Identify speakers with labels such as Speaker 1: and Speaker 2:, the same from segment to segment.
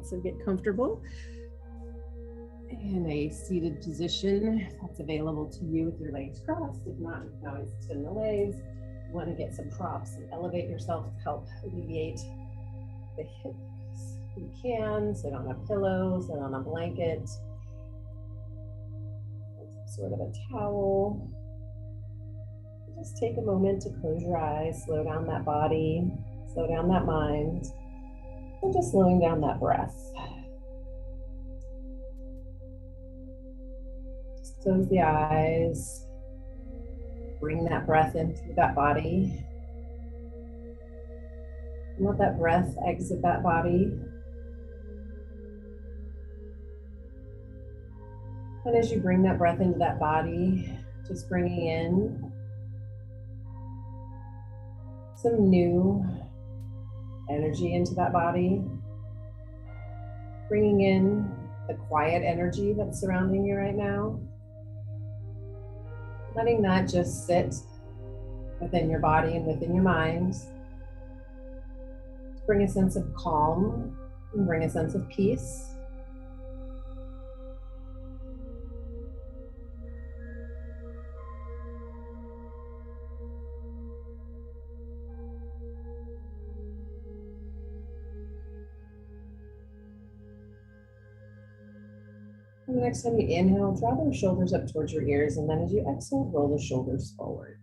Speaker 1: right, so get comfortable in a seated position if that's available to you with your legs crossed. If not, you can always extend the legs. You want to get some props and elevate yourself to help alleviate the hips. You can sit on a pillow, sit on a blanket, sort of a towel. Just take a moment to close your eyes, slow down that body, slow down that mind, and just slowing down that breath. Just close the eyes, bring that breath in through that body. And let that breath exit that body. And as you bring that breath into that body, just bringing in some new energy into that body, bringing in the quiet energy that's surrounding you right now, letting that just sit within your body and within your mind. Bring a sense of calm and bring a sense of peace. And the next time you inhale, draw those shoulders up towards your ears, and then as you exhale, roll the shoulders forward.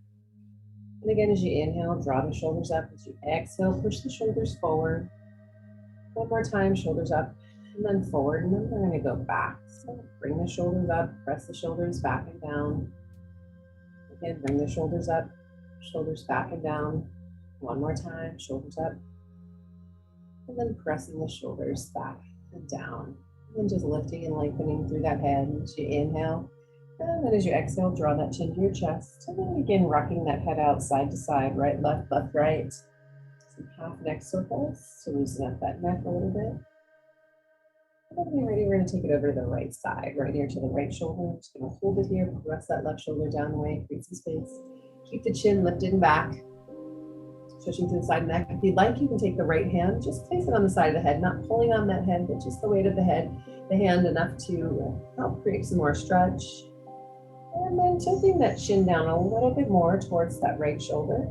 Speaker 1: And again, as you inhale, draw the shoulders up. As you exhale, push the shoulders forward. One more time, shoulders up and then forward, and then we're going to go back. So bring the shoulders up, press the shoulders back and down. Again, bring the shoulders up, shoulders back and down. One more time, shoulders up, and then pressing the shoulders back and down. And just lifting and lengthening through that head as you inhale. And then as you exhale, draw that chin to your chest. And then again, rocking that head out side to side, right, left, right. Some half neck circles to loosen up that neck a little bit. And then when you're ready, we're going to take it over to the right side, right here to the right shoulder. Just going to hold it here, press that left shoulder down the way, create some space. Keep the chin lifted and back. Pushing to the side of the neck. If you'd like, you can take the right hand, just place it on the side of the head, not pulling on that head, but just the weight of the head, the hand enough to help create some more stretch. And then tilting that chin down a little bit more towards that right shoulder.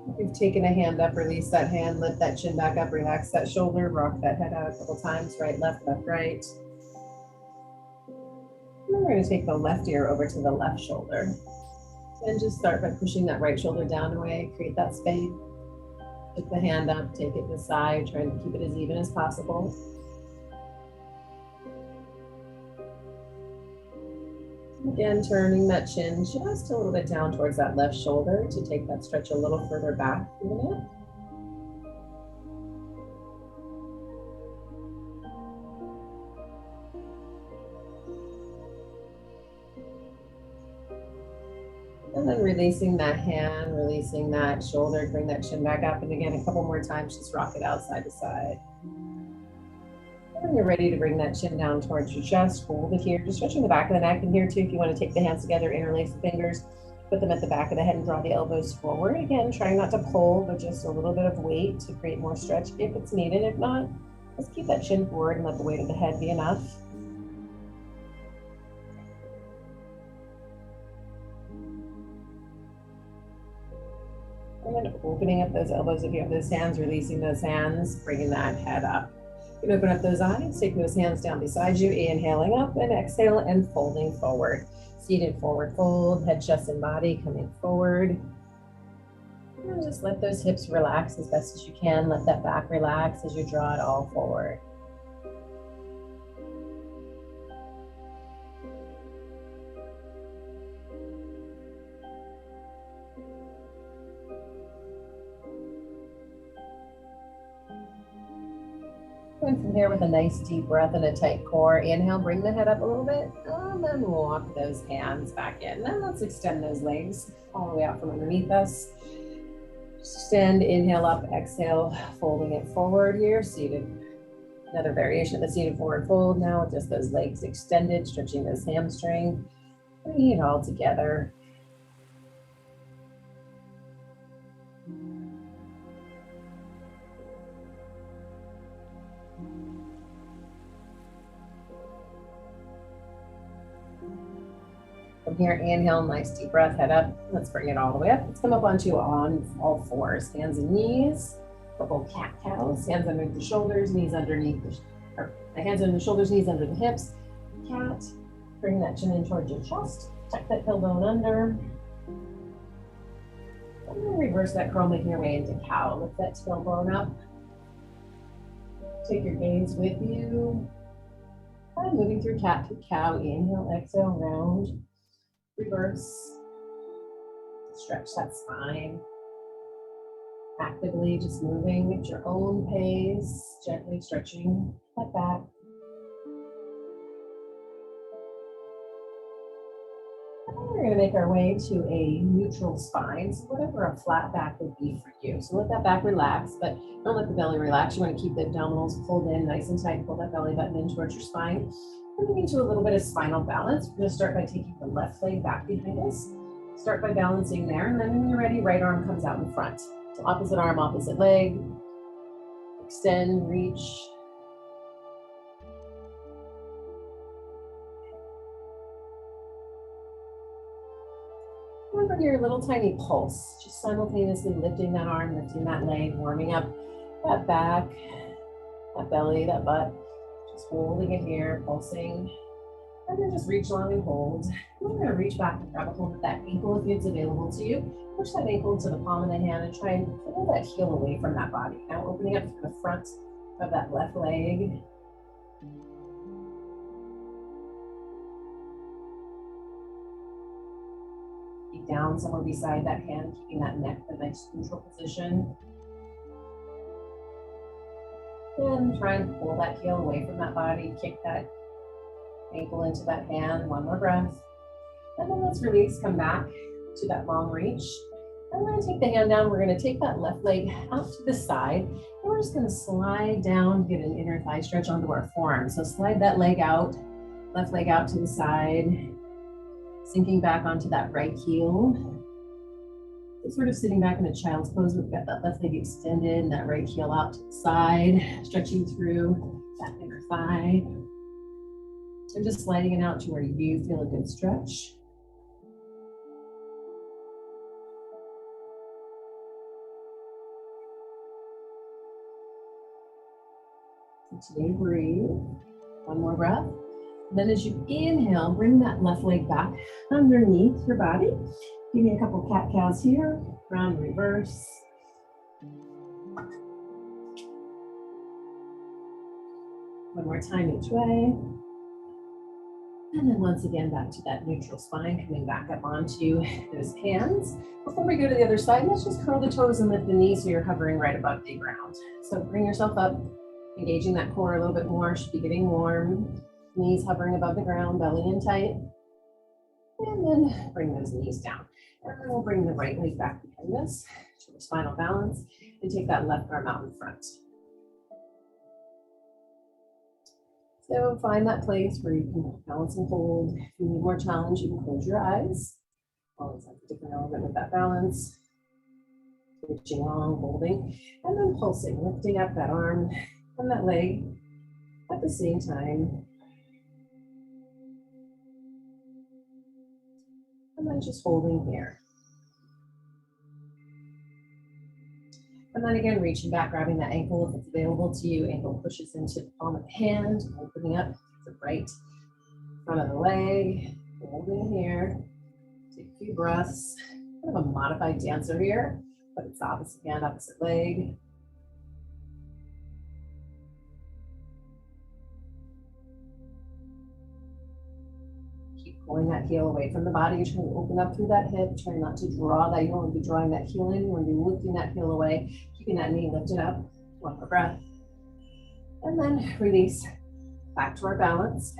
Speaker 1: If you've taken a hand up, release that hand, lift that chin back up, relax that shoulder, rock that head out a couple times, right, left, right. And then we're going to take the left ear over to the left shoulder. And just start by pushing that right shoulder down away, create that space. Pick the hand up, take it to the side, trying to keep it as even as possible. Again, turning that chin just a little bit down towards that left shoulder to take that stretch a little further back through the neck. And then releasing that hand, releasing that shoulder, bring that chin back up. And again, a couple more times, just rock it out side to side. And when you're ready to bring that chin down towards your chest, hold it here, just stretching the back of the neck. And here too, if you want to take the hands together, interlace the fingers, put them at the back of the head and draw the elbows forward. Again, trying not to pull, but just a little bit of weight to create more stretch if it's needed. If not, just keep that chin forward and let the weight of the head be enough. And then opening up those elbows if you have those hands, releasing those hands, bringing that head up. You can open up those eyes, take those hands down beside you, inhaling up and exhale and folding forward. Seated forward fold, head, chest, and body coming forward. And just let those hips relax as best as you can. Let that back relax as you draw it all forward. And from here with a nice deep breath and a tight core, inhale, bring the head up a little bit, and then walk those hands back in. Then let's extend those legs all the way out from underneath us. Extend, inhale up, exhale, folding it forward here, seated. Another variation of the seated forward fold now with just those legs extended, stretching those hamstrings. Bring it all together. From here, inhale, nice deep breath, head up. Let's bring it all the way up. Let's come up onto on all fours, hands and knees. Couple cat-cows, hands underneath the shoulders, knees underneath the hands under the shoulders, knees under the hips. Cat, bring that chin in towards your chest. Tuck that tailbone under. And then reverse that curl, making your way into cow. Lift that tailbone up. Take your gaze with you. And moving through cat to cow. Inhale, exhale, round. Reverse. Stretch that spine. Actively just moving at your own pace, gently stretching that back. And then we're going to make our way to a neutral spine, so whatever a flat back would be for you. So let that back relax, but don't let the belly relax. You want to keep the abdominals pulled in nice and tight. Pull that belly button in towards your spine. Moving into a little bit of spinal balance. We're going to start by taking the left leg back behind us. Start by balancing there, and then when you're ready, right arm comes out in front. So opposite arm, opposite leg. Extend, reach. Remember your little tiny pulse, just simultaneously lifting that arm, lifting that leg, warming up that back, that belly, that butt. Just holding it here, pulsing. And then just reach long and hold. We're going to reach back and grab a hold of that ankle if it's available to you. Push that ankle to the palm of the hand and try and pull that heel away from that body. Now opening up through the front of that left leg. Keep down somewhere beside that hand, keeping that neck in a nice neutral position. And try and pull that heel away from that body. Kick that ankle into that hand. One more breath. And then let's release, come back to that long reach. And we're going to take the hand down. We're going to take that left leg out to the side. And we're just going to slide down, get an inner thigh stretch onto our forearm. So slide that leg out, left leg out to the side, sinking back onto that right heel. So sort of sitting back in a child's pose. We've got that left leg extended and that right heel out to the side, stretching through that inner thigh. And just sliding it out to where you feel a good stretch. So today, breathe. One more breath. And then as you inhale, bring that left leg back underneath your body. Give me a couple cat-cows here. Round, reverse. One more time each way. And then once again, back to that neutral spine, coming back up onto those hands. Before we go to the other side, let's just curl the toes and lift the knees so you're hovering right above the ground. So bring yourself up, engaging that core a little bit more, should be getting warm. Knees hovering above the ground, belly in tight. And then bring those knees down. And then we'll bring the right leg back behind us to the spinal balance and take that left arm out in front. So find that place where you can balance and hold. If you need more challenge, you can close your eyes. Always have a different element with that balance. Reaching long, holding, and then pulsing, lifting up that arm and that leg at the same time. And then just holding here. And then again, reaching back, grabbing that ankle if it's available to you. Ankle pushes into the palm of the hand, opening up the right front of the leg, holding here. Take a few breaths. Kind of a modified dancer here, but it's opposite hand, opposite leg. Keep pulling that heel away from the body. You're trying to open up through that hip. Try not to draw that. You don't want to be drawing that heel in. You want to be lifting that heel away, keeping that knee lifted up. One more breath. And then release back to our balance.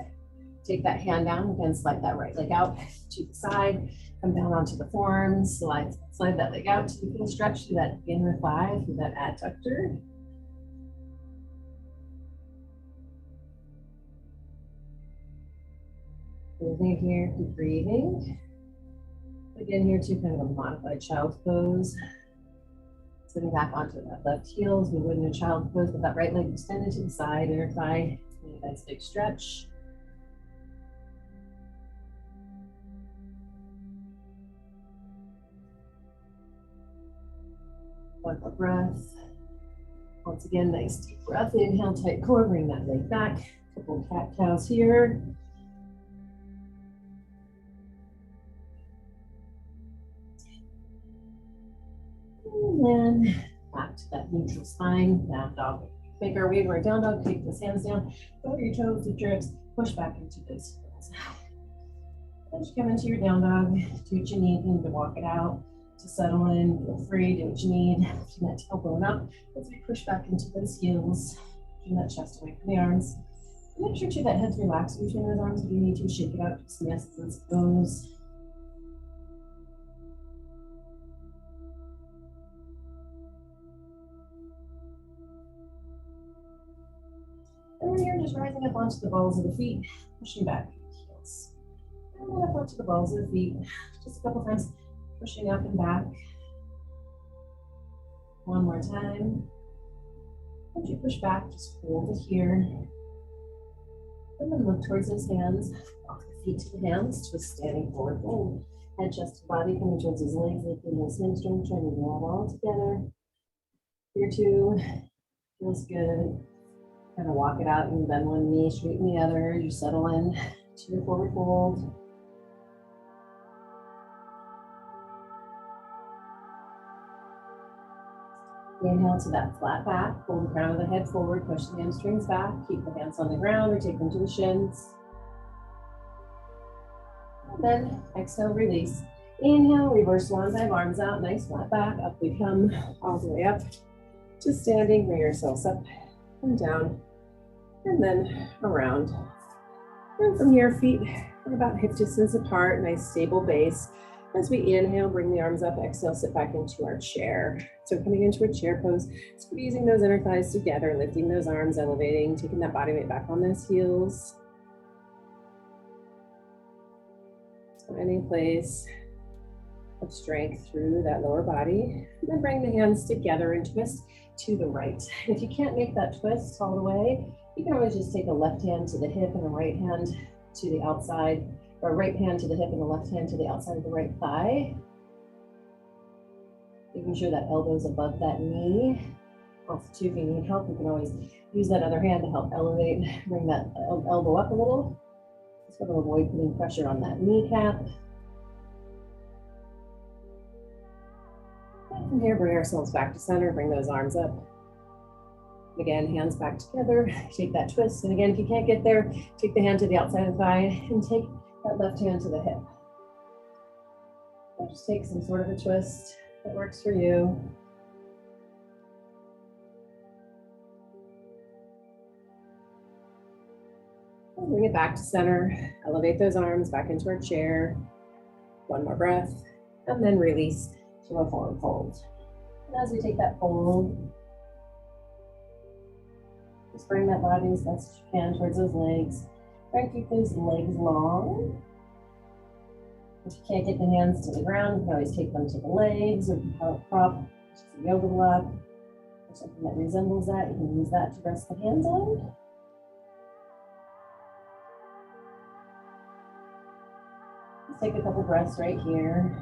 Speaker 1: Take that hand down. Again, slide that right leg out to the side. Come down onto the forearms. Slide that leg out to the full stretch through that inner thigh, through that adductor. Holding here, keep breathing. Again, here too, kind of a modified child's pose. Sitting back onto that left heel as we would in a child pose with that right leg extended to the side, inner thigh. Nice big stretch. One more breath. Once again, nice deep breath. Inhale, tight core, bring that leg back. Couple cat cows here. And then back to that neutral spine, down dog. Make our way to our down dog, take those hands down, go your toes, the drips, push back into those heels. As you come into your down dog, do what you need. You need to walk it out to settle in. Feel free, do what you need. Lifting that tailbone up as we push back into those heels. Bring that chest away from the arms. Make sure too that head's relaxed between those arms. If you need to, shake it out. Just yes, as it goes. And then you're just rising up onto the balls of the feet, pushing back the heels. And then up onto the balls of the feet. Just a couple times, pushing up and back. One more time. As you push back, just hold it here. And then look towards those hands. Walk the feet to the hands, twist standing forward fold. Head, chest, and body coming towards his legs, lifting those hamstrings, trying to draw it all together. Here too, feels good. Kind of walk it out and bend one knee, straighten the other. You settle in to your forward fold. Inhale to that flat back. Pull the crown of the head forward, push the hamstrings back. Keep the hands on the ground or take them to the shins. And then exhale, release. Inhale, reverse swan dive, arms out, nice flat back. Up we come, all the way up to standing. Bring yourselves up and down, and then around. And from here, feet are about hip distance apart, nice stable base. As we inhale, bring the arms up, exhale, sit back into our chair. So coming into a chair pose, squeezing those inner thighs together, lifting those arms, elevating, taking that body weight back on those heels. Finding place of strength through that lower body. And then bring the hands together and twist to the right. If you can't make that twist all the way, you can always just take a left hand to the hip and a right hand to the outside, or a right hand to the hip and a left hand to the outside of the right thigh. Making sure that elbow's above that knee. Also too, if you need help, you can always use that other hand to help elevate, bring that elbow up a little. Just going to avoid putting pressure on that kneecap. And from here, bring ourselves back to center, bring those arms up. Again, hands back together, take that twist. And again, if you can't get there, take the hand to the outside of the thigh and take that left hand to the hip. So just take some sort of a twist that works for you. And bring it back to center. Elevate those arms back into our chair. One more breath, and then release to a forward fold. And as we take that fold, just bring that body as best as you can towards those legs. Try and keep those legs long. If you can't get the hands to the ground, you can always take them to the legs or prop, which is a yoga block, or something that resembles that. You can use that to rest the hands on. Let's take a couple breaths right here.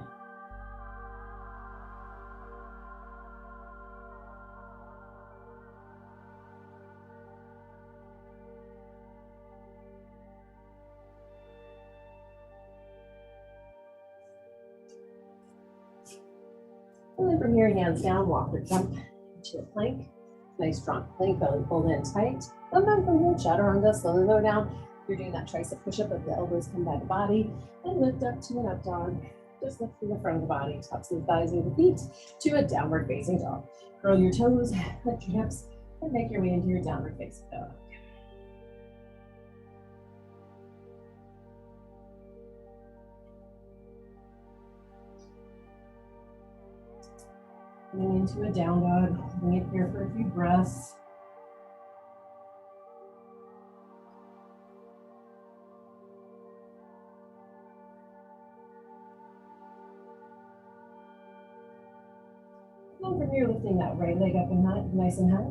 Speaker 1: And then from here, hands down, walk or jump into a plank. Nice strong plank, belly pulled in tight. And then from here, chaturanga, slowly lower down. You're doing that tricep push-up if the elbows come by the body. And lift up to an up dog. Just lift from the front of the body, tops of the thighs or the feet, to a downward facing dog. Curl your toes, lift your hips, and make your way into your downward facing dog. Coming into a down dog, holding it here for a few breaths.
Speaker 2: And from here, lifting that right leg up and nice and high.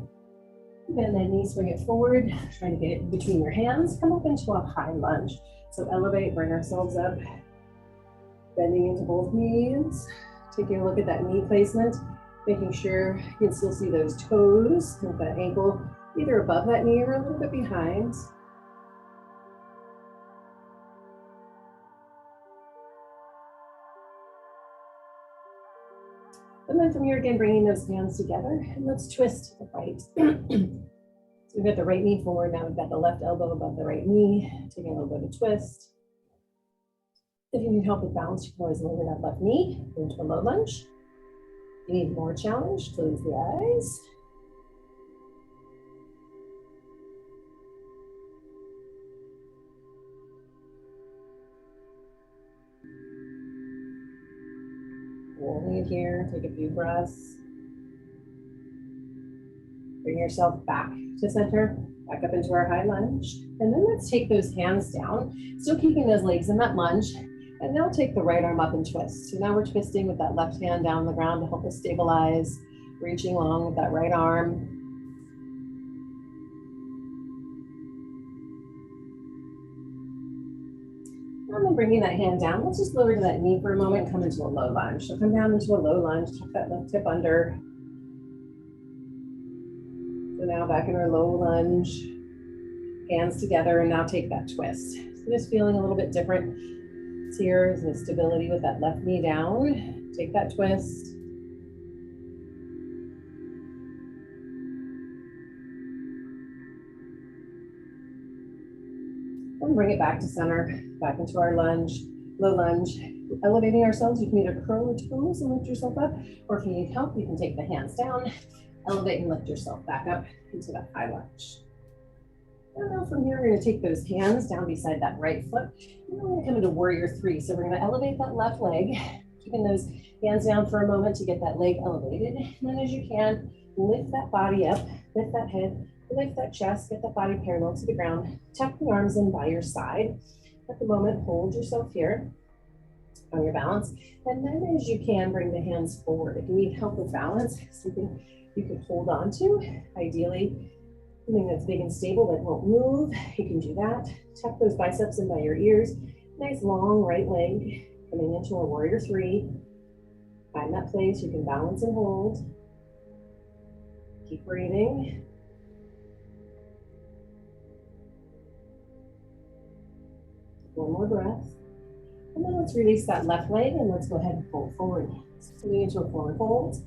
Speaker 2: Bend that knee, swing it forward, trying to get it between your hands. Come up into a high lunge. So elevate, bring ourselves up, bending into both knees. Taking a look at that knee placement, making sure you can still see those toes with that ankle either above that knee or a little bit behind. And then from here again, bringing those hands together, and let's twist to the right. So we've got the right knee forward, now we've got the left elbow above the right knee, taking a little bit of a twist. If you need help with balance, you can always lower that left knee into a low lunge. If you need more challenge, close the eyes. Holding it here, take a few breaths. Bring yourself back to center, back up into our high lunge. And then let's take those hands down, still keeping those legs in that lunge. And now take the right arm up and twist. So now we're twisting with that left hand down the ground to help us stabilize, reaching along with that right arm. And then bringing that hand down, let's just lower to that knee for a moment, come into a low lunge. So come down into a low lunge, tuck that left hip under. So now back in our low lunge, hands together, and now take that twist. So just feeling a little bit different here, the stability with that left knee down. Take that twist. And bring it back to center, back into our lunge, low lunge. Elevating ourselves, you can either curl the toes and lift yourself up, or if you need help, you can take the hands down, elevate and lift yourself back up into that high lunge. And now from here, we're going to take those hands down beside that right foot. And we're going to come into warrior three. So we're going to elevate that left leg, keeping those hands down for a moment to get that leg elevated. And then as you can, lift that body up, lift that head, lift that chest, get that body parallel to the ground. Tuck the arms in by your side. At the moment, hold yourself here on your balance. And then as you can, bring the hands forward. If you need help with balance, something you can hold on to, ideally something that's big and stable that won't move, you can do that. Tuck those biceps in by your ears. Nice long right leg coming into a warrior three. Find that place you can balance and hold. Keep breathing. One more breath. And then let's release that left leg and let's go ahead and fold forward. So coming into a forward fold.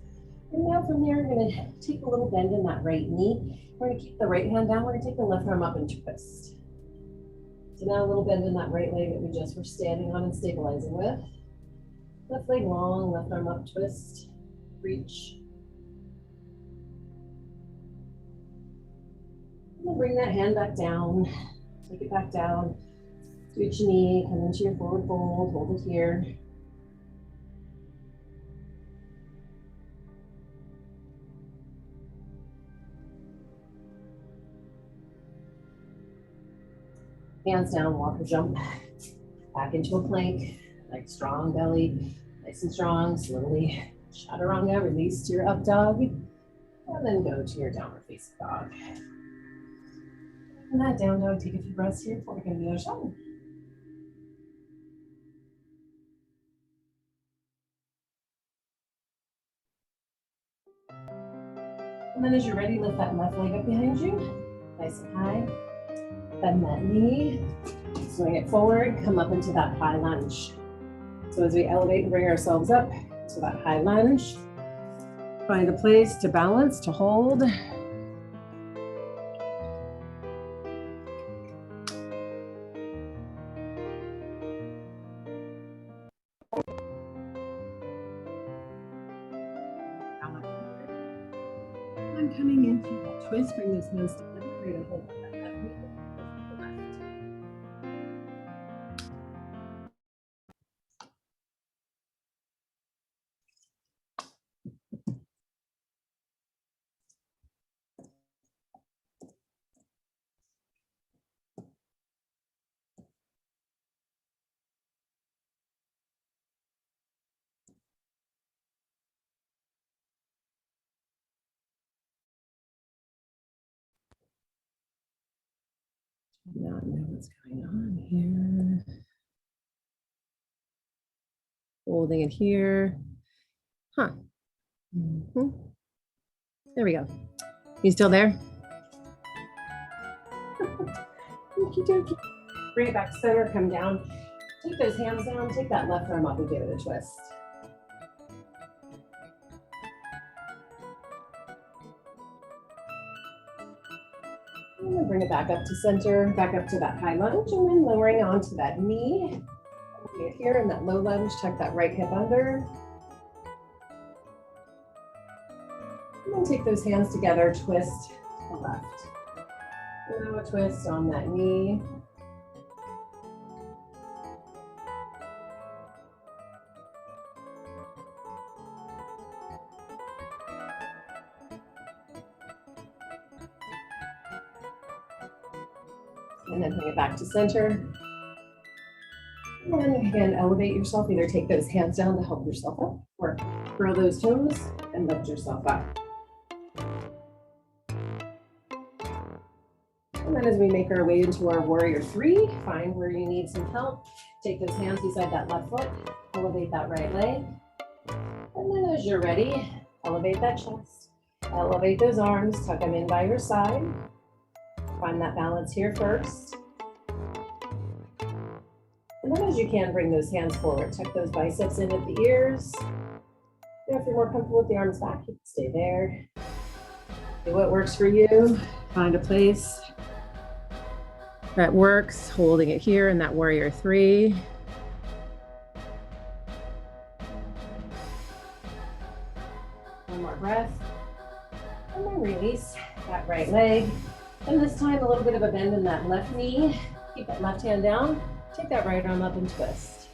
Speaker 2: And now from there, we're going to take a little bend in that right knee. We're going to keep the right hand down. We're going to take the left arm up and twist. So now a little bend in that right leg that we just were standing on and stabilizing with. Left leg long, left arm up, twist, reach. And then bring that hand back down. Take it back down. Reach your knee, come into your forward fold, hold it here. Hands down, walker jump. Back into a plank, like strong belly, nice and strong, slowly. Chaturanga, release to your up dog, and then go to your downward facing dog. And that down dog, take a few breaths here before we go to the other side. And then as you're ready, lift that left leg up behind you, nice and high. Bend that knee, swing it forward, come up into that high lunge. So as we elevate and bring ourselves up to that high lunge, find a place to balance, to hold. I'm coming into that twist, bring those hands together, we're going to hold that left knee.
Speaker 1: Not know what's going on here. Holding it here. Huh. There we go. You still there? Okie dokie. Bring it back to center, come down. Take those hands down, take that left arm up and give it a twist. And then bring it back up to center, back up to that high lunge, and then lowering onto that knee. Get here in that low lunge, tuck that right hip under. And then take those hands together, twist to the left. And now a twist on that knee. And then bring it back to center. And then again, elevate yourself. Either take those hands down to help yourself up or curl those toes and lift yourself up. And then as we make our way into our warrior three, find where you need some help. Take those hands beside that left foot, elevate that right leg. And then as you're ready, elevate that chest, elevate those arms, tuck them in by your side. Find that balance here first. And then as you can, bring those hands forward. Tuck those biceps in at the ears. And if you're more comfortable with the arms back, you can stay there. Do what works for you. Find a place that works, holding it here in that warrior three. One more breath. And then release that right leg. And this time, a little bit of a bend in that left knee. Keep that left hand down. Take that right arm up and twist.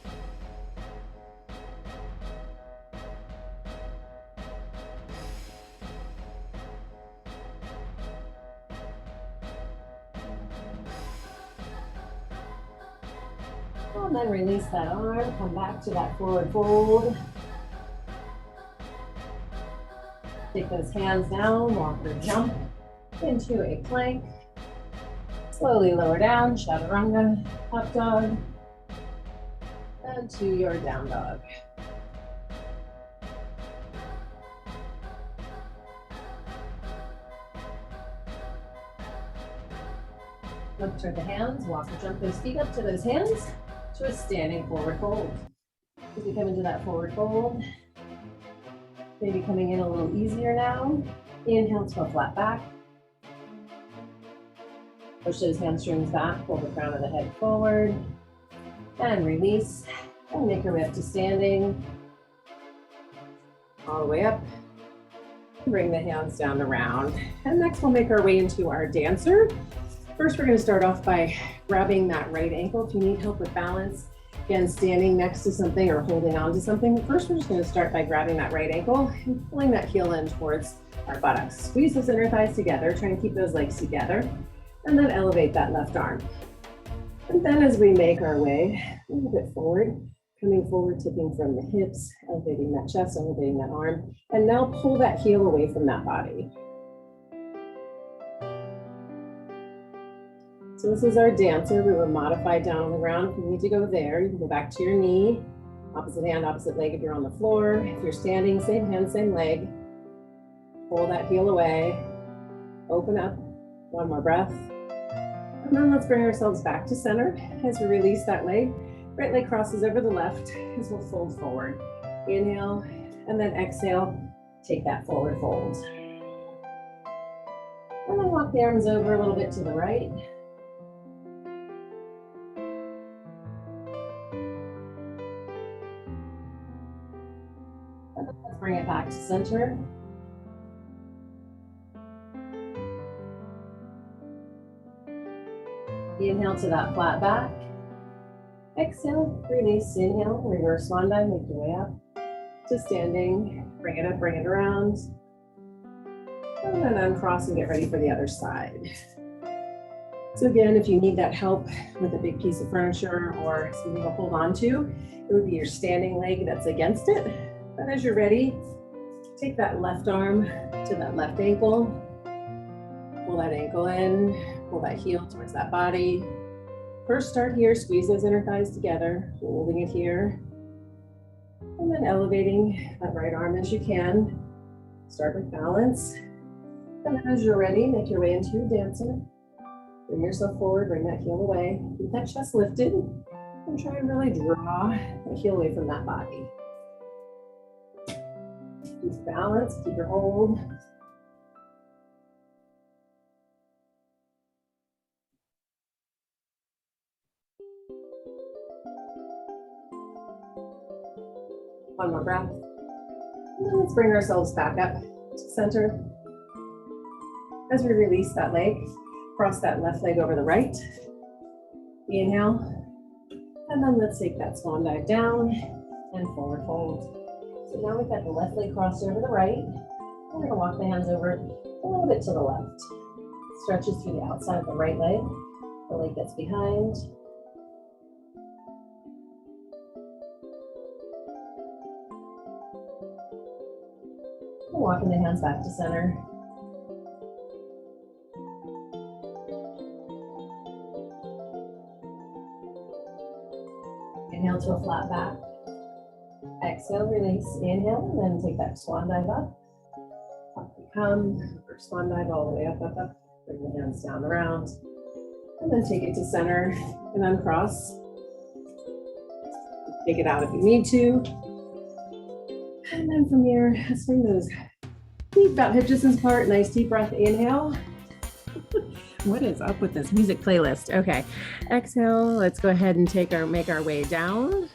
Speaker 1: And then release that arm. Come back to that forward fold. Take those hands down, walk or jump into a plank. Slowly lower down, chaturanga, up dog, and to your down dog. Look toward the hands, walk or jump those feet up to those hands to a standing forward fold. As we come into that forward fold, maybe coming in a little easier now. Inhale to a flat back. Push those hamstrings back, pull the crown of the head forward, and release, and make your way up to standing. All the way up. Bring the hands down around. And next we'll make our way into our dancer. First, we're going to start off by grabbing that right ankle. If you need help with balance, again, standing next to something or holding on to something. But first, we're just going to start by grabbing that right ankle and pulling that heel in towards our buttocks. Squeeze those inner thighs together, trying to keep those legs together. And then elevate that left arm. And then as we make our way a little bit forward, coming forward, tipping from the hips, elevating that chest, elevating that arm, and now pull that heel away from that body. So this is our dancer. We were modified down on the ground. If you need to go there, you can go back to your knee, opposite hand, opposite leg if you're on the floor. If you're standing, same hand, same leg. Pull that heel away, open up. One more breath. And then let's bring ourselves back to center as we release that leg. Right leg crosses over the left as we'll fold forward. Inhale, and then exhale, take that forward fold. And then walk the arms over a little bit to the right. And then let's bring it back to center. Inhale to that flat back. Exhale, release, inhale, reverse swan dive, make your way up to standing. Bring it up, bring it around. And then uncross and get ready for the other side. So again, if you need that help with a big piece of furniture or something to hold on to, it would be your standing leg that's against it. But as you're ready, take that left arm to that left ankle. Pull that ankle in.
Speaker 2: Pull that heel towards that body. First start here, squeeze those inner thighs together, holding it here. And then elevating that right arm as you can. Start with balance. And then as you're ready, make your way into your dancer. Bring yourself forward, bring that heel away. Keep that chest lifted. And try and really draw the heel away from that body. Keep balance, keep your hold. One more breath. And then let's bring ourselves back up to center. As we release that leg, cross that left leg over the right. Inhale. And then let's take that swan dive down and forward fold. So now we've got the left leg crossed over the right. We're gonna walk the hands over a little bit to the left. Stretches through the outside of the right leg. The leg gets behind. And walking the hands back to center. Inhale to a flat back. Exhale, release. Inhale, and then take that swan dive up. Up we come. First swan dive all the way up, up, up. Bring the hands down around. And then take it to center and uncross. Take it out if you need to. And then from here, let's bring those feet about hip distance apart. Nice deep breath. Inhale. What is up with this music playlist? Okay, exhale. Let's go ahead and make our way down.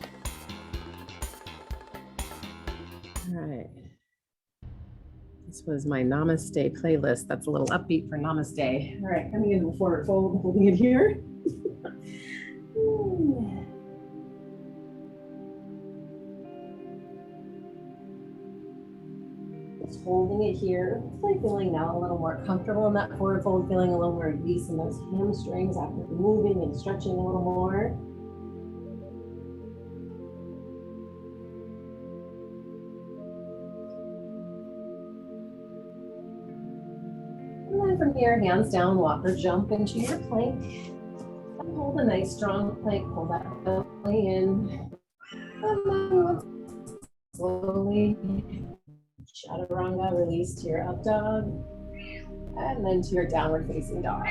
Speaker 2: All right. This was my Namaste playlist. That's a little upbeat for Namaste. All right, coming into the forward fold, holding it here. Just holding it here. Hopefully feeling now a little more comfortable in that forward fold, feeling a little more release in those hamstrings after moving and stretching a little more. And then from here, hands down, walk or jump into your plank. And hold a nice strong plank, pull that belly in. And then slowly chaturanga, release to your up dog, and then to your downward facing dog.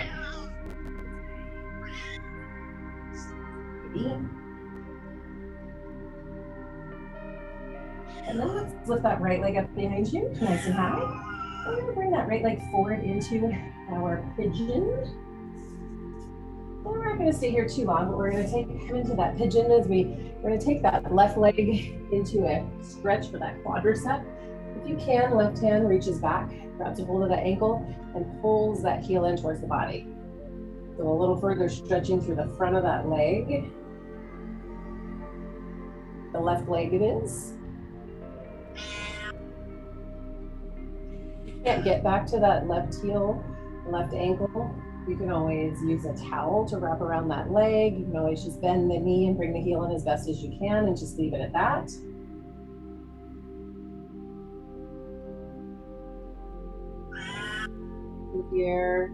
Speaker 2: And then let's lift that right leg up behind you, nice and high. We're going to bring that right leg forward into our pigeon. We're not going to stay here too long, but we're going to come into that pigeon as we're going to take that left leg into a stretch for that quadricep. If you can, left hand reaches back, grabs a hold of that ankle, and pulls that heel in towards the body. So a little further stretching through the front of that leg. The left leg it is. If you can't get back to that left heel, left ankle, you can always use a towel to wrap around that leg. You can always just bend the knee and bring the heel in as best as you can and just leave it at that. Here.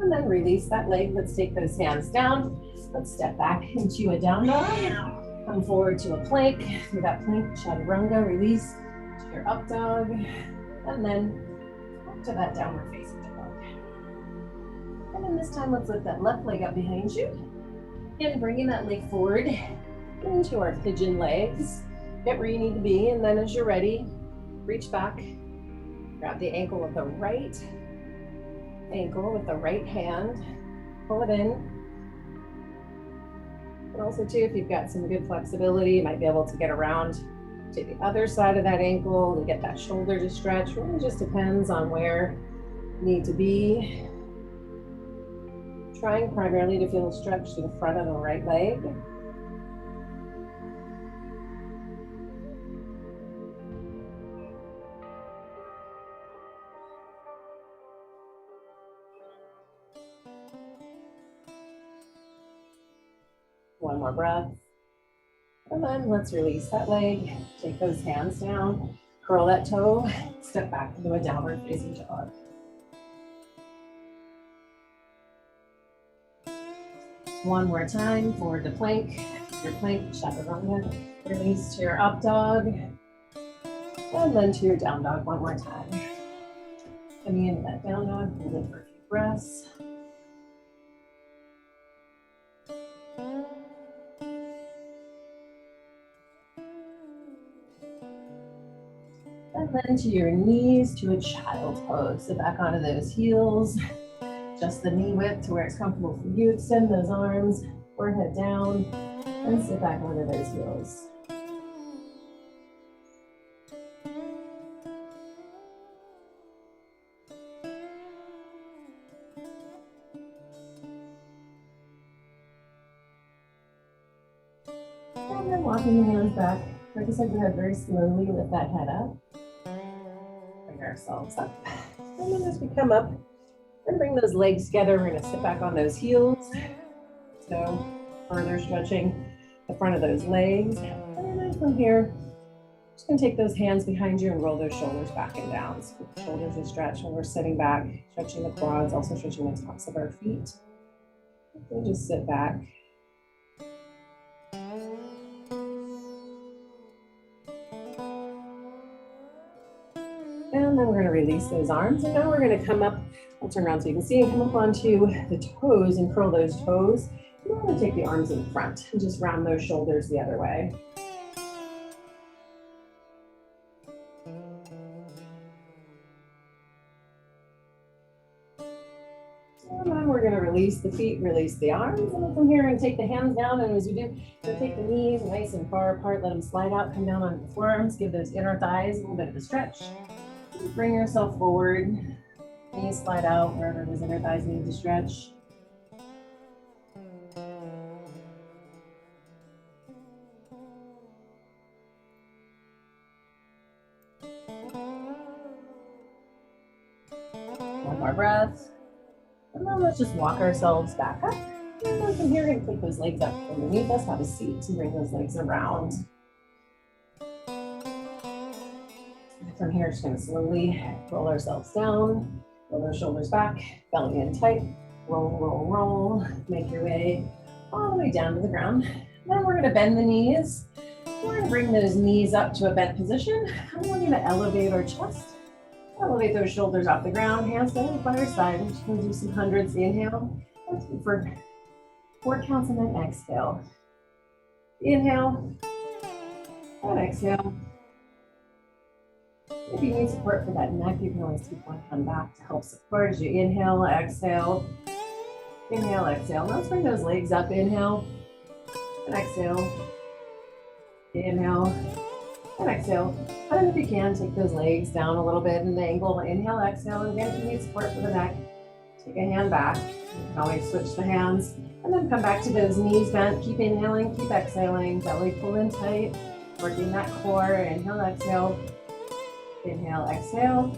Speaker 2: And then release that leg. Let's take those hands down. Let's step back into a down dog. Come forward to a plank. Through that plank, chaturanga, release to your up dog. And then back to that downward facing dog. And then this time, let's lift that left leg up behind you. And bringing that leg forward into our pigeon legs. Get where you need to be. And then as you're ready, reach back. Grab the ankle with the right ankle with the right hand, pull it in. And also too, if you've got some good flexibility, you might be able to get around to the other side of that ankle to get that shoulder to stretch. Really just depends on where you need to be. Trying primarily to feel a stretch to the front of the right leg. One more breath. And then let's release that leg. Take those hands down, curl that toe, step back into a downward facing dog. One more time, forward to plank. Your plank, chaturanga. Release to your up dog. And then to your down dog one more time. Coming into that down dog, hold it for a few breaths. And then to your knees to a child pose. So back onto those heels. Just the knee width to where it's comfortable for you. Extend those arms, forehead down, and sit back onto those heels. And then walking the hands back. Like I said, go ahead very slowly, lift that head up. Bring ourselves up. And then as we come up, and bring those legs together, we're gonna sit back on those heels. So further stretching the front of those legs. And then from here, just gonna take those hands behind you and roll those shoulders back and down. So the shoulders are stretched when we're sitting back, stretching the quads, also stretching the tops of our feet. We'll just sit back. And then we're gonna release those arms. And now we're gonna come up, I'll turn around so you can see, and come up onto the toes and curl those toes. And we're gonna take the arms in front and just round those shoulders the other way. And then we're gonna release the feet, release the arms. And then from here, we're gonna take the hands down. And as we do, we're gonna take the knees nice and far apart, let them slide out, come down on the forearms, give those inner thighs a little bit of a stretch. Bring yourself forward, knees slide out wherever those inner thighs need to stretch. One more breath. And then let's just walk ourselves back up. And then from here, we're gonna take those legs up underneath us, have a seat to bring those legs around. From here, just gonna slowly roll ourselves down, roll those shoulders back, belly in tight, roll, roll, roll. Make your way all the way down to the ground. Then we're gonna bend the knees. We're gonna bring those knees up to a bent position. And we're gonna elevate our chest. Elevate those shoulders off the ground, hands down by our side. I'm just gonna do some hundreds. Inhale, for 4 counts, and then exhale. Inhale, and exhale. If you need support for that neck, you can always keep one hand back to help support as you inhale, exhale. Inhale, exhale. Now let's bring those legs up. Inhale, and exhale. Inhale, and exhale. And then if you can, take those legs down a little bit in an angle. Inhale, exhale. And again, if you need support for the neck, take a hand back. You can always switch the hands. And then come back to those knees bent. Keep inhaling, keep exhaling. Belly pull in tight. Working that core. Inhale, exhale. Inhale, exhale.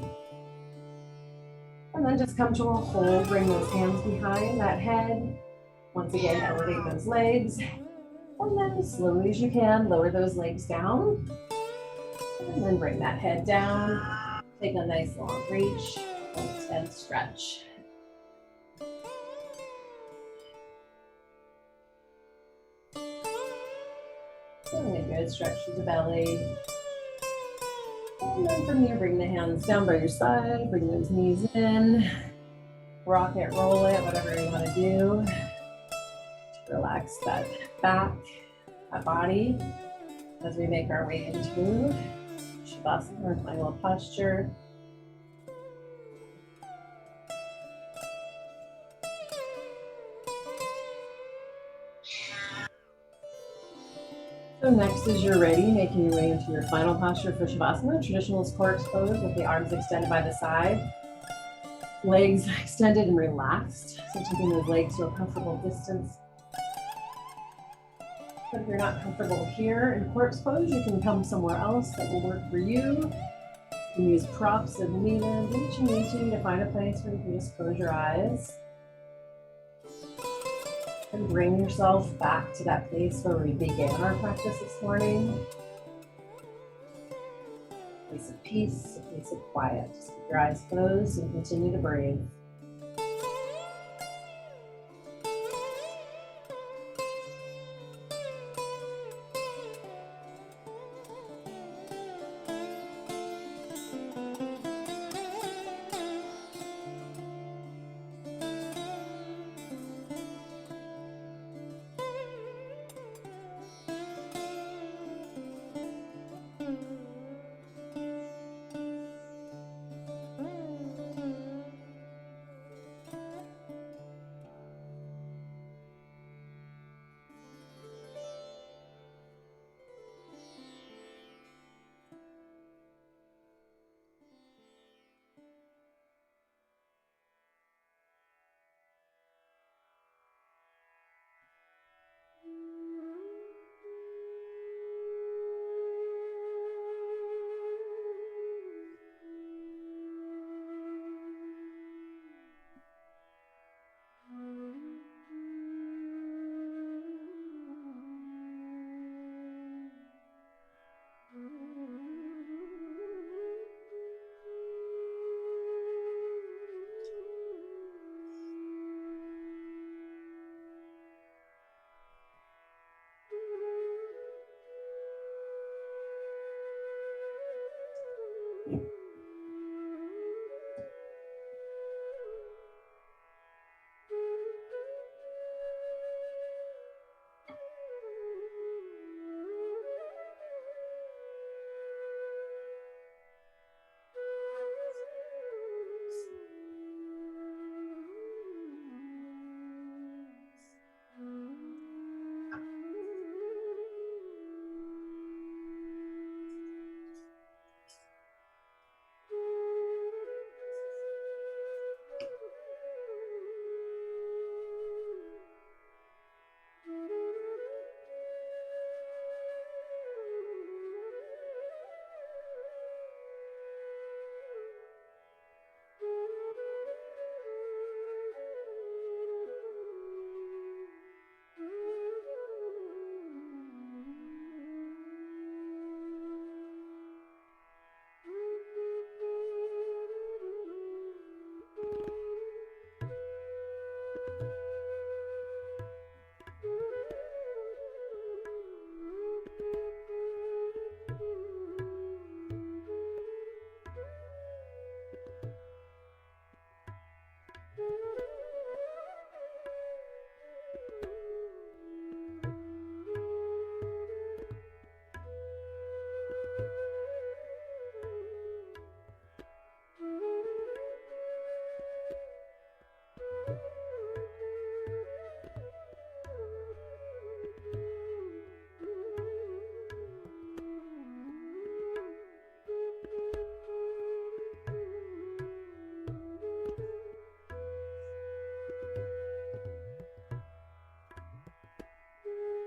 Speaker 2: And then just come to a hold. Bring those hands behind that head. Once again, elevate those legs. And then as slowly as you can, lower those legs down. And then bring that head down. Take a nice long reach. And stretch. Doing a good stretch through the belly. And then from here, bring the hands down by your side, bring those knees in, rock it, roll it, whatever you want to do. Relax that back, that body, as we make our way into Shavasana, our final posture. So next, as you're ready, making your way into your final posture for Shavasana, traditional corpse pose with the arms extended by the side, legs extended and relaxed. So taking those legs to a comfortable distance. But if you're not comfortable here in corpse pose, you can come somewhere else that will work for you. You can use props if needed, do what you need to find a place where you can just close your eyes. And bring yourself back to that place where we began our practice this morning. A place of peace, a place of quiet. Just keep your eyes closed and continue to breathe.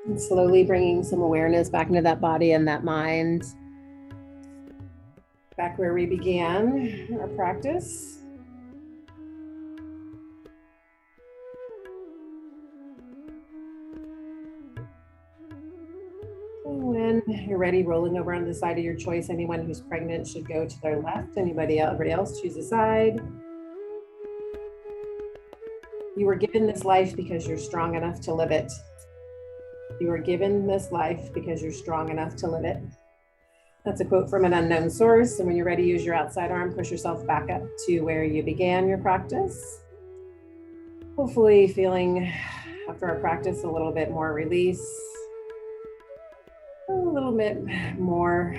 Speaker 2: And slowly bringing some awareness back into that body and that mind. Back where we began our practice. And when you're ready, rolling over on the side of your choice. Anyone who's pregnant should go to their left. Everybody else choose a side. You were given this life because you're strong enough to live it. You were given this life because you're strong enough to live it. That's a quote from an unknown source. And when you're ready, use your outside arm, push yourself back up to where you began your practice. Hopefully feeling after our practice a little bit more release, a little bit more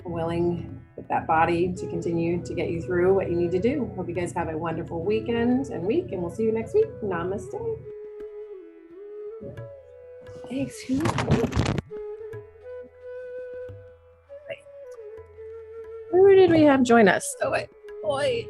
Speaker 2: willing with that body to continue to get you through what you need to do. Hope you guys have a wonderful weekend and week, and we'll see you next week. Namaste. Excuse me. Who did we have join us? Oh, wait.